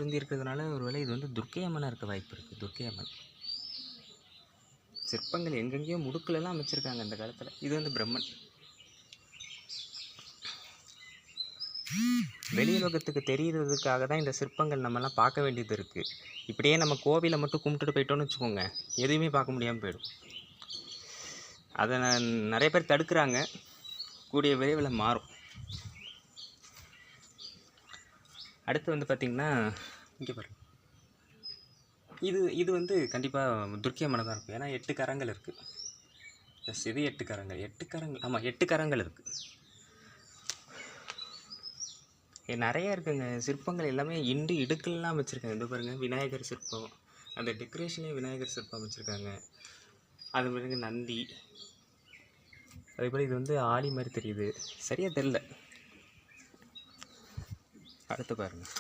பொருந்தி இருக்கிறதுனால ஒருவேளை இது வந்து துர்க்கை அம்மனாக இருக்க வாய்ப்பு இருக்குது. துர்க்கை அம்மன் சிற்பங்கள் எங்கெங்கேயோ முடுக்கிலலாம் அமைச்சிருக்காங்க அந்த காலத்தில். இது வந்து பிரம்மன். வெளியுலகத்துக்கு தெரிகிறதுக்காக தான் இந்த சிற்பங்கள் நம்மலாம் பார்க்க வேண்டியது இருக்குது. இப்படியே நம்ம கோவிலை மட்டும் கும்பிட்டுட்டு போயிட்டோன்னு வச்சுக்கோங்க, எதுவுமே பார்க்க முடியாமல் போயிடும். அதை நிறைய பேர் தடுக்கிறாங்க, கூடிய விரைவில் மாறும். அடுத்து வந்து பார்த்திங்கன்னா இங்கே பாருங்க, இது வந்து கண்டிப்பாக துர்க்கை அம்மனை தான் இருக்கும். ஏன்னா 8 கரங்கள் இருக்குது. எஸ், இது 8 கரங்கள். 8 கரங்கள், ஆமாம் 8 கரங்கள் இருக்குது. நிறைய இருக்குங்க சிற்பங்கள். எல்லாமே இண்டு இடுக்கெல்லாம் வச்சுருக்காங்க. இந்த பாருங்கள், விநாயகர் சிற்பம், அந்த டெக்கரேஷனே விநாயகர் சிற்பம் அமைச்சிருக்காங்க. அது பிறகு நந்தி, அதே போல் இது வந்து ஆலி மாதிரி தெரியுது, சரியாக தெரில. அடுத்து பாருங்கள்,